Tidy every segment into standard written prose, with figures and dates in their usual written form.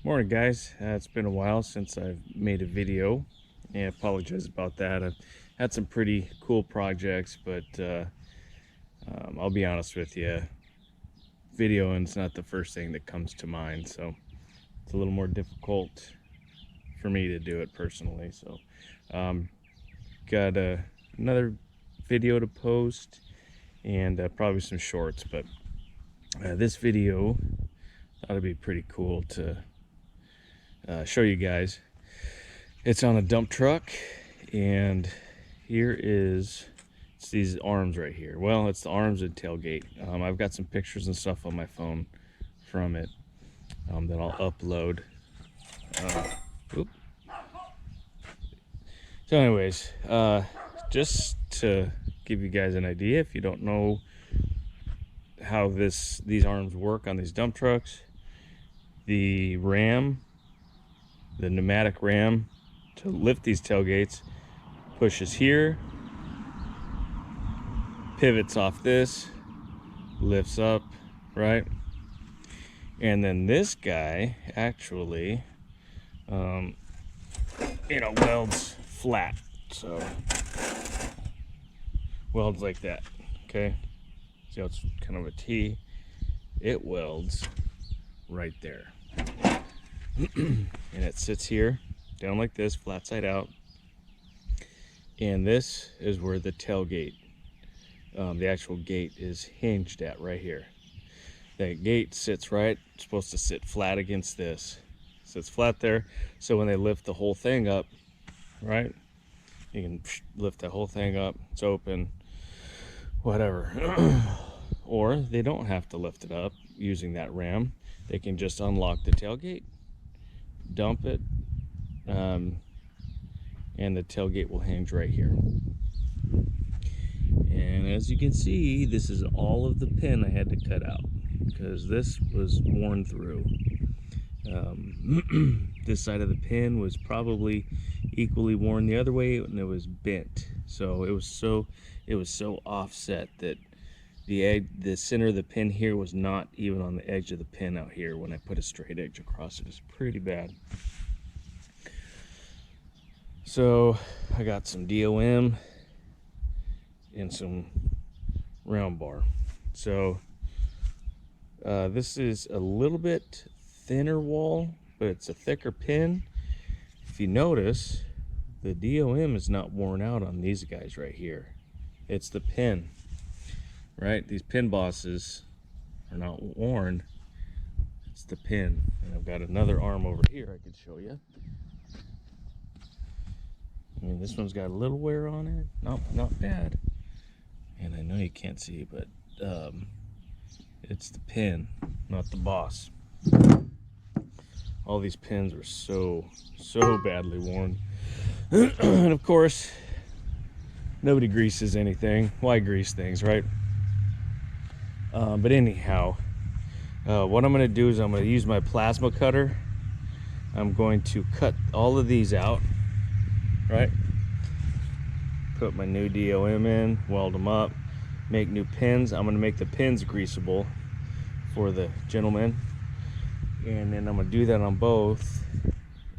Morning, guys. It's been a while since I've made a video. I apologize about that. I've had some pretty cool projects, but I'll be honest with you, videoing's not the first thing that comes to mind, so it's a little more difficult for me to do it personally. So, um, got another video to post and probably some shorts, but this video thought it'd be pretty cool to show you guys. It's on a dump truck, and here is it's these arms right here. Well, it's the arms and tailgate. I've got some pictures and stuff on my phone from it that I'll upload. Oop. So anyways, just to give you guys an idea, if you don't know how these arms work on these dump trucks, the pneumatic ram to lift these tailgates pushes here, pivots off this, lifts up, right? And then this guy actually welds flat. So welds like that. Okay, see how it's kind of a T? It welds right there. And it sits here down like this, flat side out, and this is where the tailgate, the actual gate, is hinged at right here. That gate sits right, it's supposed to sit flat against this, sits flat there, so when they lift the whole thing up, right, you can lift the whole thing up, it's open, whatever. Or they don't have to lift it up using that ram. They can just unlock the tailgate, dump it, and the tailgate will hinge right here. And as you can see, this is all of the pin I had to cut out because this was worn through. This side of the pin was probably equally worn the other way, and it was bent. So it was so offset that the center of the pin here was not even on the edge of the pin out here. When I put a straight edge across it, it's pretty bad. So I got some DOM and some round bar. So this is a little bit thinner wall, but it's a thicker pin. If you notice, the DOM is not worn out on these guys right here. It's the pin, right? These pin bosses are not worn. It's the pin. And I've got another arm over here I could show you. I mean, this one's got a little wear on it, not bad. And I know you can't see, but it's the pin, not the boss. All these pins are so badly worn. And of course, nobody greases anything. Why grease things, right? But anyhow, what I'm going to do is I'm going to use my plasma cutter. I'm going to cut all of these out, right? Put my new DOM in, weld them up, make new pins. I'm going to make the pins greasable for the gentleman, and then I'm going to do that on both,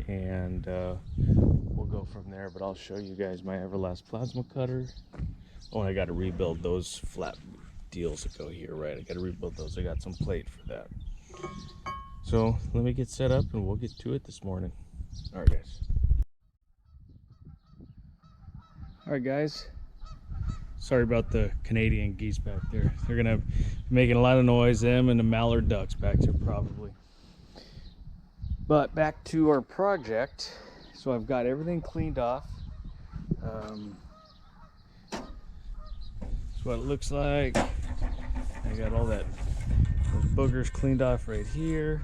and we'll go from there. But I'll show you guys my Everlast plasma cutter. Oh, and I got to rebuild those flat deals that go here, right? I got to rebuild those. I got some plate for that. So let me get set up and we'll get to it this morning. All right, guys. All right, guys. Sorry about the Canadian geese back there. They're gonna be making a lot of noise, them and the mallard ducks back there probably. But back to our project. So I've got everything cleaned off. That's what it looks like. I got all those boogers cleaned off right here.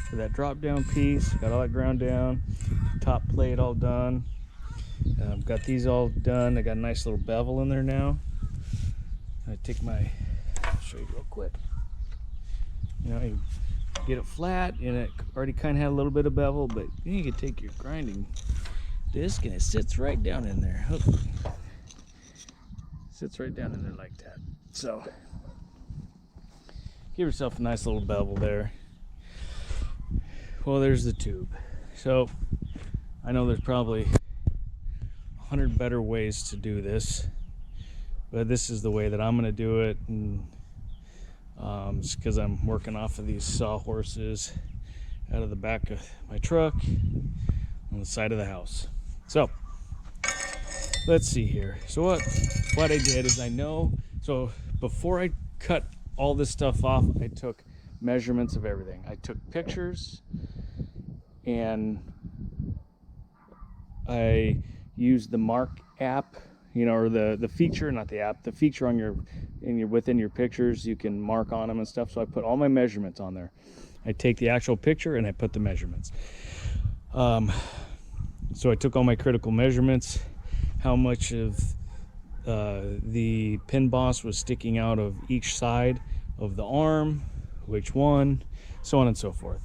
For that drop down piece, got all that ground down. Top plate all done. I've got these all done. I got a nice little bevel in there now. I'll show you real quick. You know, you get it flat, and it already kind of had a little bit of bevel, but then you can take your grinding disc and it sits right down in there. Sits right down in there like that. So give yourself a nice little bevel there. well, there's the tube. So I know there's probably 100 better ways to do this, but this is the way that I'm going to do it. And it's because I'm working off of these sawhorses out of the back of my truck on the side of the house. So let's see here. So what I did is, so before I cut all this stuff off, I took measurements of everything. I took pictures, and I used the Mark app, or the feature, not the app, the feature on within your pictures. You can mark on them and stuff. So I put all my measurements on there. I take the actual picture and I put the measurements. So I took all my critical measurements, how much of the pin boss was sticking out of each side of the arm, which one, so on and so forth.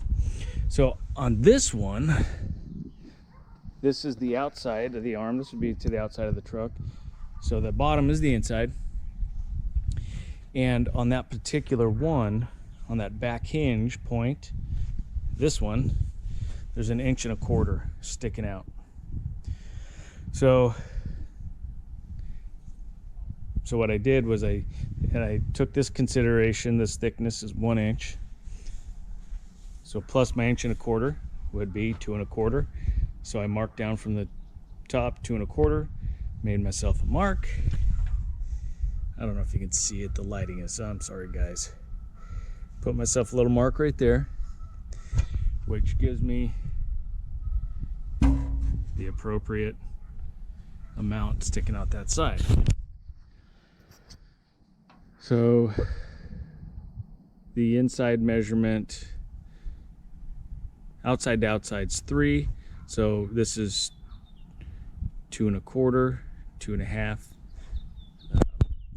So on this one, this is the outside of the arm. This would be to the outside of the truck. So the bottom is the inside. And on that particular one, on that back hinge point, this one, there's 1.25 inches sticking out. So what I did was I took this consideration. This thickness is 1 inch. So plus my 1.25 inches would be 2.25 inches. So I marked down from the top 2.25 inches, made myself a mark. I don't know if you can see it, the lighting is, I'm sorry guys. Put myself a little mark right there, which gives me the appropriate amount sticking out that side. So the inside measurement, outside to outside's 3. So this is 2.25, 2.5.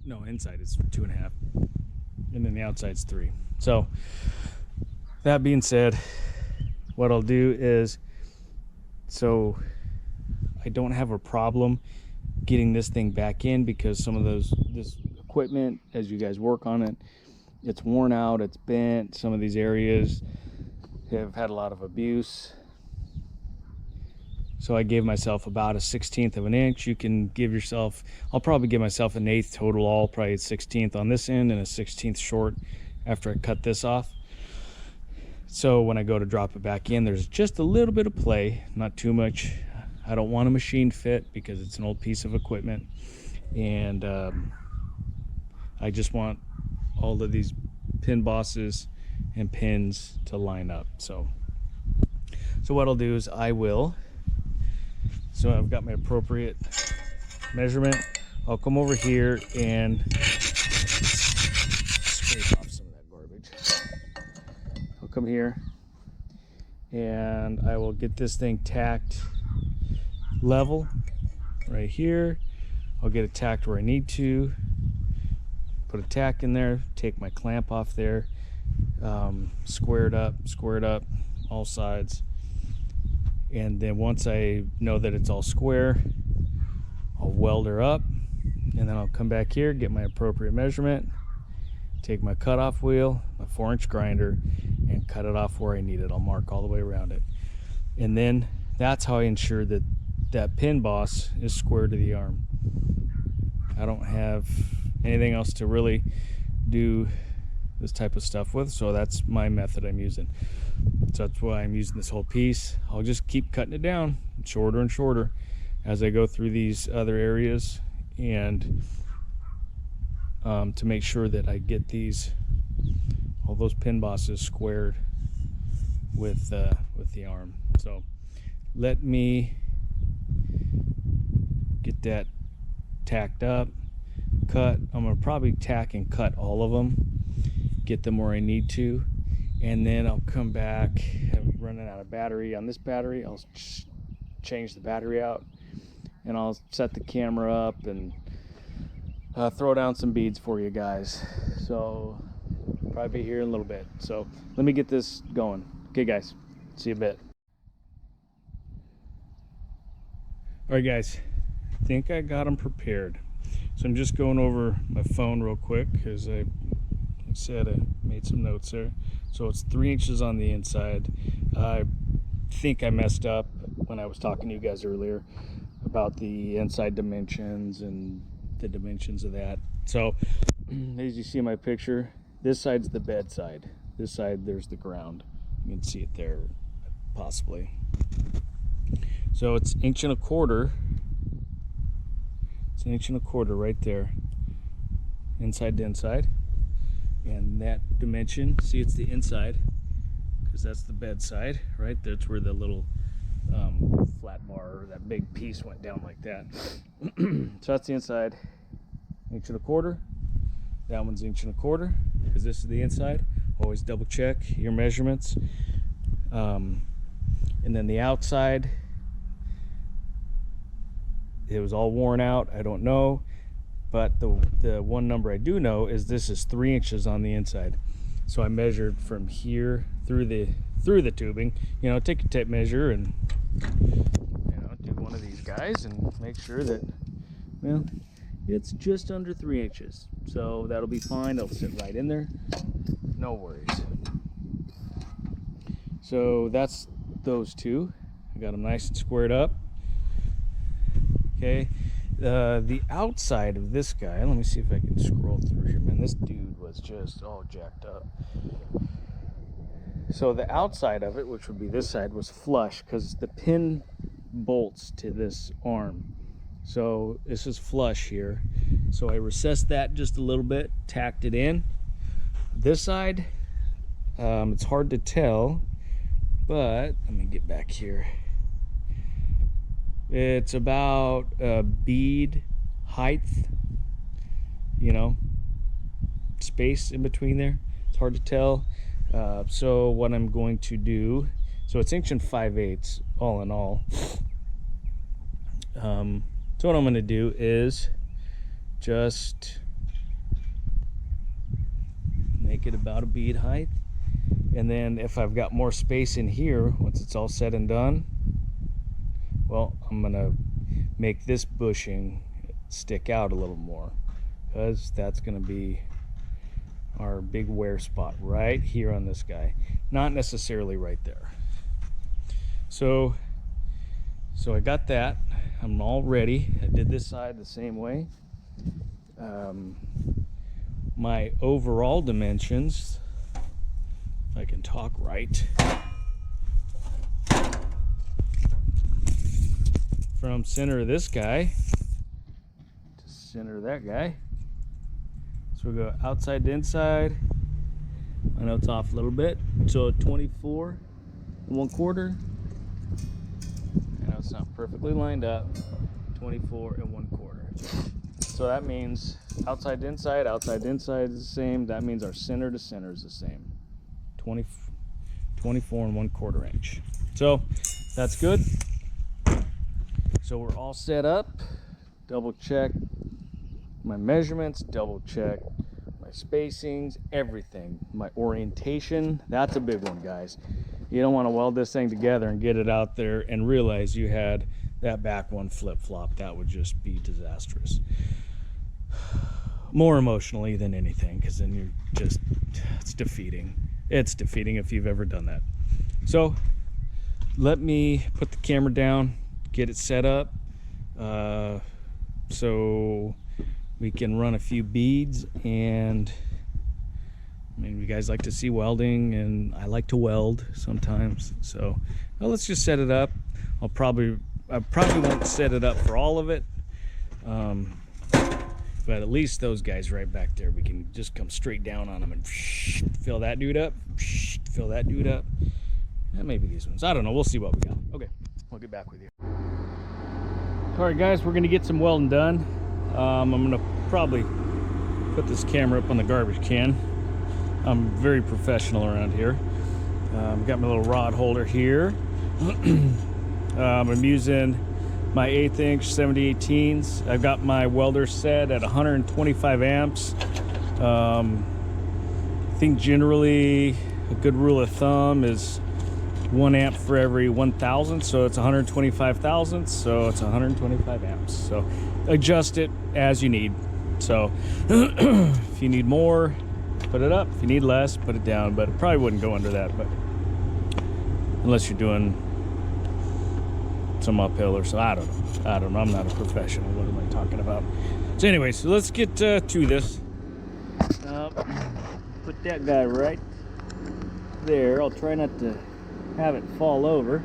No, inside is 2.5, and then the outside's 3. So that being said, what I'll do is, so I don't have a problem getting this thing back in, because some of this equipment, as you guys work on it, it's worn out, it's bent. Some of these areas have had a lot of abuse. So I gave myself about 1/16 of an inch. You can give yourself, I'll probably give myself 1/8 total, all probably 1/16 on this end and 1/16 short after I cut this off. So when I go to drop it back in, there's just a little bit of play, not too much. I don't want a machine fit because it's an old piece of equipment, and I just want all of these pin bosses and pins to line up. So what I'll do is so I've got my appropriate measurement. I'll come over here and scrape off some of that garbage. I'll come here and I will get this thing tacked level right here. I'll get it tacked where I need to. Put a tack in there, take my clamp off there, square it up all sides. And then once I know that it's all square, I'll weld her up, and then I'll come back here, get my appropriate measurement, take my cutoff wheel, my 4-inch grinder, and cut it off where I need it. I'll mark all the way around it. And then that's how I ensure that that pin boss is square to the arm. I don't have anything else to really do this type of stuff with, so that's my method I'm using. So that's why I'm using this whole piece. I'll just keep cutting it down shorter and shorter as I go through these other areas, and to make sure that I get all those pin bosses squared with the arm. So let me get that tacked up, cut. I'm gonna probably tack and cut all of them, get them where I need to, and then I'll come back. I'm running out of battery on this battery. I'll change the battery out, and I'll set the camera up and throw down some beads for you guys. So probably be here in a little bit. So let me get this going. Okay guys, see you in a bit. All right guys, I think I got them prepared. So I'm just going over my phone real quick because I said I made some notes there. So it's 3 inches on the inside. I think I messed up when I was talking to you guys earlier about the inside dimensions and the dimensions of that. So as you see in my picture, this side's the bed side. This side, there's the ground. You can see it there, possibly. So it's 1.25 inches. It's 1.25 inches right there, inside to inside. And that dimension, see, it's the inside, because that's the bed side, right? That's where the little flat bar, or that big piece went down like that. So that's the inside, 1.25 inches. That one's 1.25 inches, because this is the inside. Always double check your measurements. And then the outside, it was all worn out. I don't know, but the one number I do know is this is 3 inches on the inside. So I measured from here through the tubing. You know, take a tape measure and, you know, do one of these guys and make sure that, well, it's just under 3 inches. So that'll be fine. It'll sit right in there. No worries. So that's those two. I got them nice and squared up. Okay. The outside of this guy, let me see if I can scroll through here, man. This dude was just all jacked up. So the outside of it, which would be this side, was flush because the pin bolts to this arm. So this is flush here. So I recessed that just a little bit, tacked it in. This side, it's hard to tell, but let me get back here. It's about a bead height, you know, space in between there. It's hard to tell. So what I'm going to do, so it's 1 5/8 all in all. So what I'm going to do is just make it about a bead height. And then if I've got more space in here, once it's all said and done, well, I'm gonna make this bushing stick out a little more, because that's gonna be our big wear spot right here on this guy, not necessarily right there. So I got that. I'm all ready. I did this side the same way. My overall dimensions, if I can talk right, from center of this guy to center of that guy. So we go outside to inside. I know it's off a little bit. So 24 1/4. I know it's not perfectly lined up. 24 1/4. So that means outside to inside is the same. That means our center to center is the same. 24 1/4 inch. So that's good. So we're all set up. Double check my measurements, double check my spacings, everything. My orientation, that's a big one, guys. You don't want to weld this thing together and get it out there and realize you had that back one flip-flop. That would just be disastrous. More emotionally than anything, because then you're just, it's defeating. It's defeating if you've ever done that. So let me put the camera down, get it set up, so we can run a few beads. And I mean, you guys like to see welding, and I like to weld sometimes. So well, let's just set it up. I probably won't set it up for all of it, but at least those guys right back there, we can just come straight down on them and fill that dude up, fill that dude up, and maybe these ones. I don't know. We'll see what we got. Okay, I'll get back with you. All right, guys, we're gonna get some welding done. I'm gonna probably put this camera up on the garbage can. I'm very professional around here. Got my little rod holder here. I'm using my 1/8 inch 7018s. I've got my welder set at 125 amps. I think generally a good rule of thumb is 1 amp for every 1,000, so it's 125 thousandths, so it's 125 amps. So adjust it as you need. So if you need more, put it up. If you need less, put it down, but it probably wouldn't go under that, but unless you're doing some uphill or so. I don't know. I'm not a professional. What am I talking about? So anyway, so let's get to this. Put that guy right there. I'll try not to have it fall over.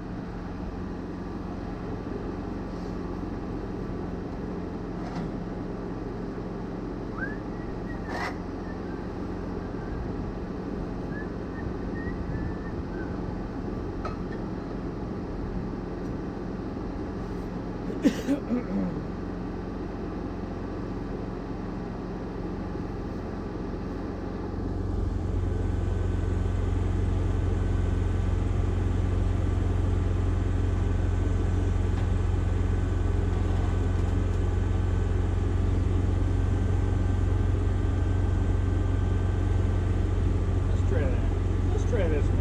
Let's try this one.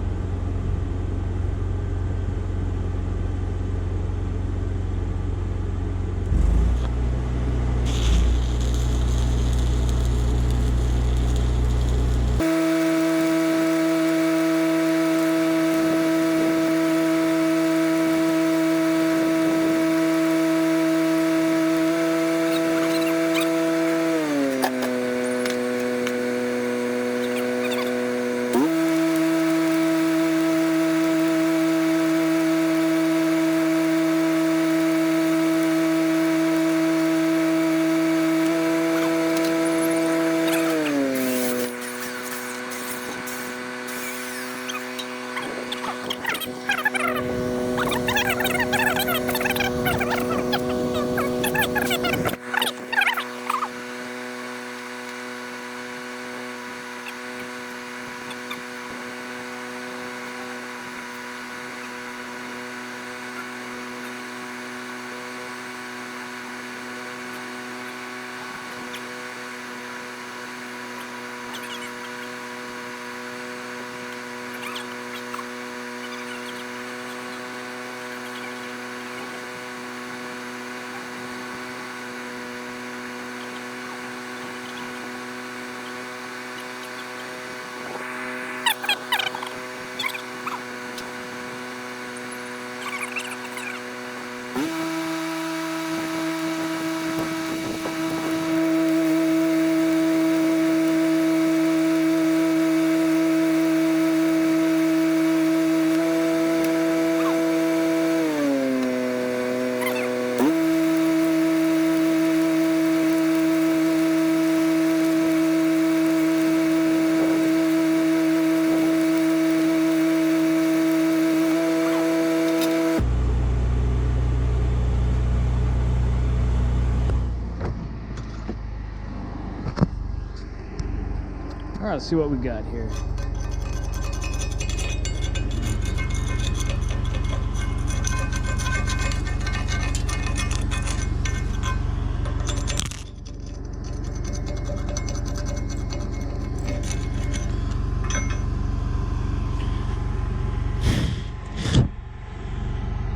All right, let's see what we got here.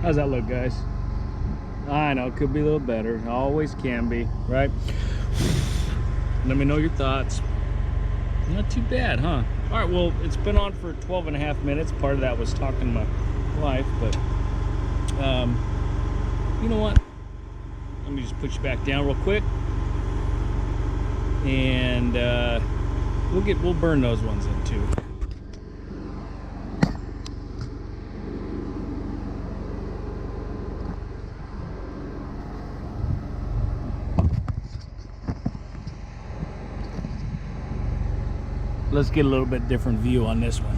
How's that look, guys? I know, could be a little better. Always can be, right? Let me know your thoughts. Not too bad, huh? All right, well, it's been on for 12.5 minutes. Part of that was talking to my wife, but you know what? Let me just put you back down real quick, and we'll burn those ones in too. Let's get a little bit different view on this one.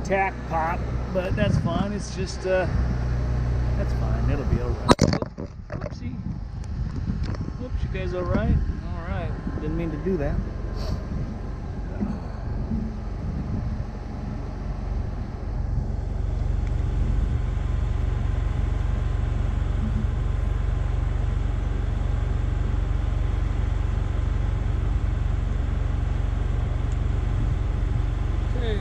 tack pop, but that's fine. It's just, that's fine. It'll be all right. Whoopsie. Whoops, you guys all right? All right. Didn't mean to do that. Okay.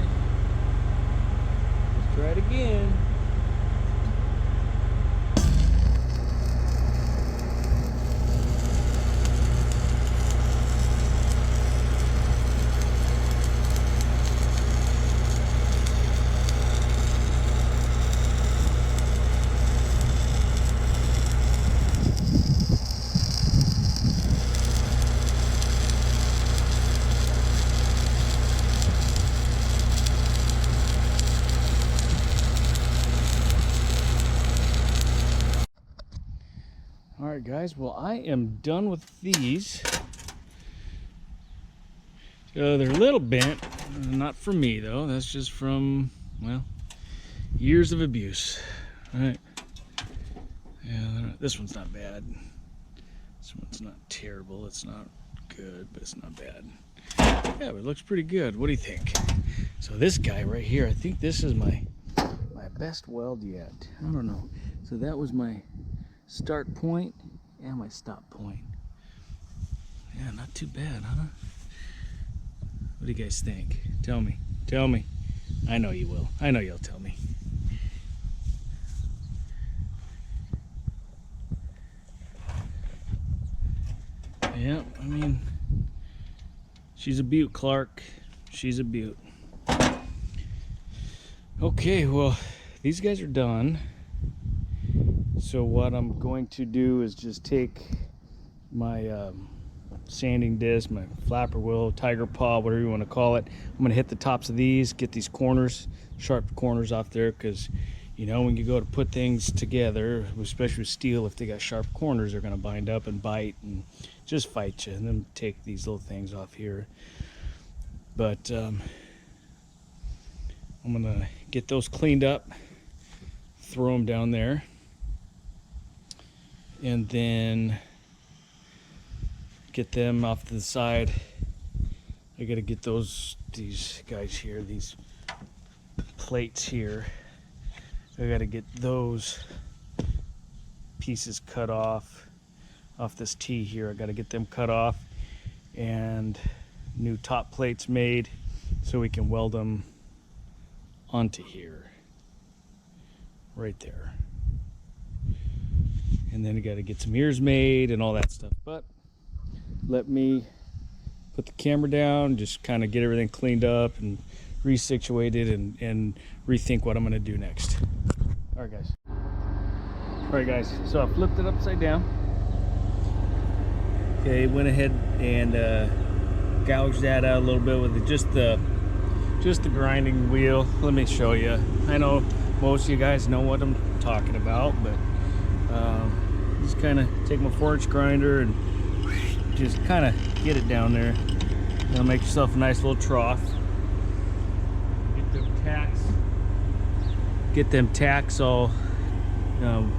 Let's try it again. All right, guys. Well, I am done with these. They're a little bent. Not from me, though. That's just from, well, years of abuse. All right. Yeah, this one's not bad. This one's not terrible. It's not good, but it's not bad. Yeah, but it looks pretty good. What do you think? So this guy right here, I think this is my best weld yet. I don't know. So that was my start point and my stop point. Yeah, not too bad, huh? What do you guys think? Tell me. Tell me. I know you will. I know you'll tell me. Yeah, I mean, she's a beaut, Clark. She's a beaut. Okay, well, these guys are done. So what I'm going to do is just take my sanding disc, my flapper wheel, tiger paw, whatever you want to call it. I'm going to hit the tops of these, get these corners, sharp corners off there, because you know when you go to put things together, especially with steel, if they got sharp corners, they're going to bind up and bite and just fight you. And then take these little things off here. But I'm going to get those cleaned up, throw them down there. And then get them off to the side. I gotta get these guys here, these plates here. I gotta get those pieces cut off this T here. I gotta get them cut off and new top plates made so we can weld them onto here, right there. And then you got to get some ears made and all that stuff. But let me put the camera down, just kind of get everything cleaned up and resituated and rethink what I'm going to do next. All right, guys. All right, guys. So I flipped it upside down. Okay, went ahead and gouged that out a little bit with just the grinding wheel. Let me show you. I know most of you guys know what I'm talking about, but just kind of take my 4-inch grinder and just kind of get it down there. You'll make yourself a nice little trough. Get them tacks all down,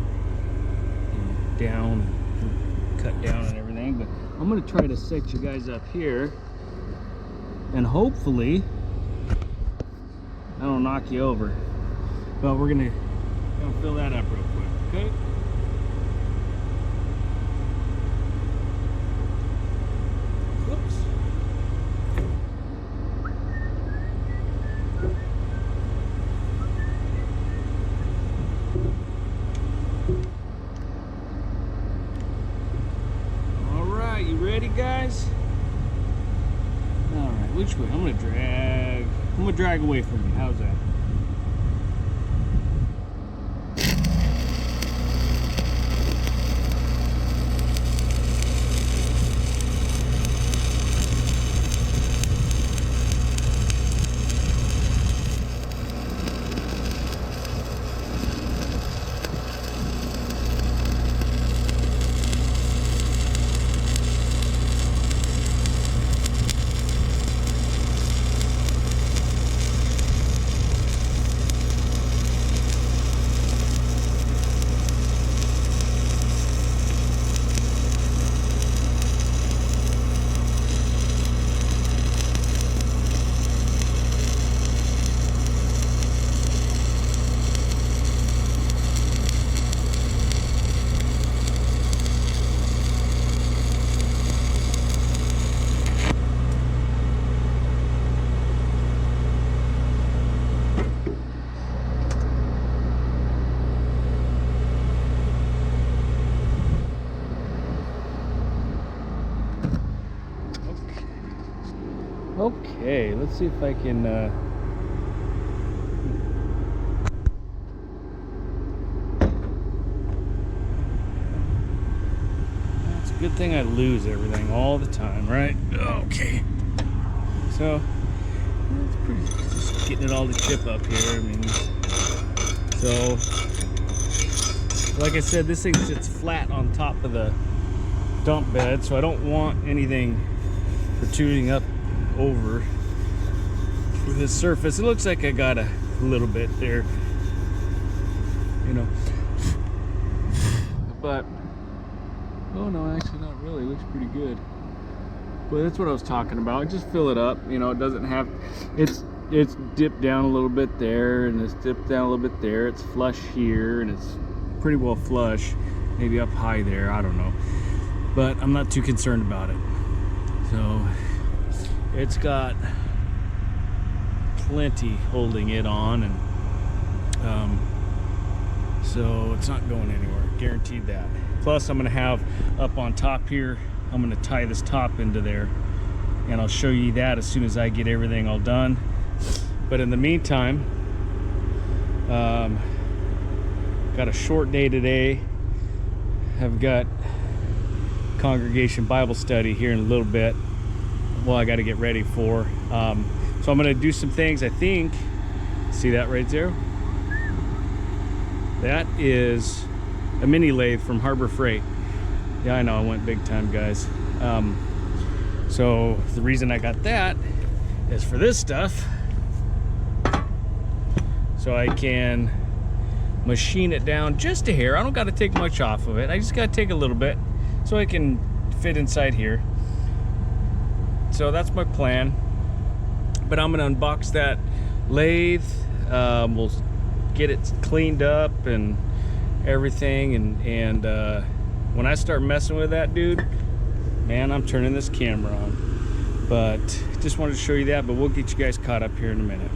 cut down and everything. But I'm gonna try to set you guys up here, and hopefully I don't knock you over. But we're gonna fill that up real quick, okay? Whoops. All right, you ready, guys? All right, which way? I'm gonna drag away from you. How's that? Okay, let's see if I can it's a good thing I lose everything all the time, right? Okay. So it's pretty, just getting it all to chip up here. I mean, so like I said, this thing sits flat on top of the dump bed, so I don't want anything protruding up over with this surface. It looks like I got a little bit there, you know, but oh no, actually not really. It looks pretty good. But that's what I was talking about. Just fill it up. You know, it doesn't have, it's dipped down a little bit there, and it's dipped down a little bit there. It's flush here, and it's pretty well flush. Maybe up high there, I don't know. But I'm not too concerned about it. So it's got plenty holding it on, and so it's not going anywhere, guaranteed that. Plus I'm gonna have up on top here, I'm gonna tie this top into there, and I'll show you that as soon as I get everything all done. But in the meantime, got a short day today. I've got congregation Bible study here in a little bit. Well, I got to get ready for. So I'm going to do some things. I think, see that right there? That is a mini lathe from Harbor Freight. Yeah, I know, I went big time, guys. So the reason I got that is for this stuff, so I can machine it down just a hair. I don't got to take much off of it. I just got to take a little bit so it can fit inside here. So that's my plan. But I'm gonna unbox that lathe. We'll get it cleaned up and everything, and when I start messing with that, dude, man, I'm turning this camera on. But just wanted to show you that, but we'll get you guys caught up here in a minute.